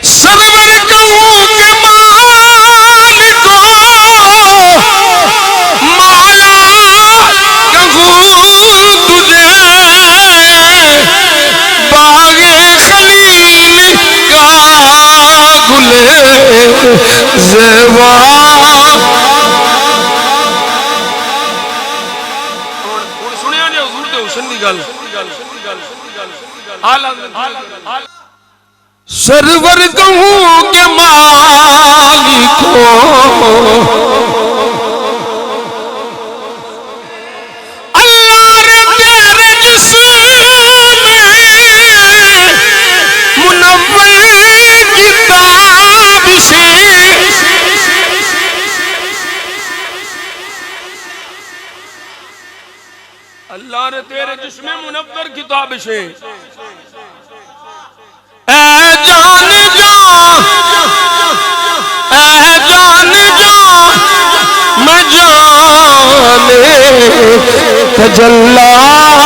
سرور کہوں کہ مالک مولا کہوں تجھے باغ خلیل کا گل زیبا سنیا جی حضور دے حسن دی گل سرور کہوں کہ مالک اللہ رے تیرے جسم میں منور کتاب سے اللہ نے تیرے جسم منور کتاب سے اے جان جان اے جان جان میں جانے تجلی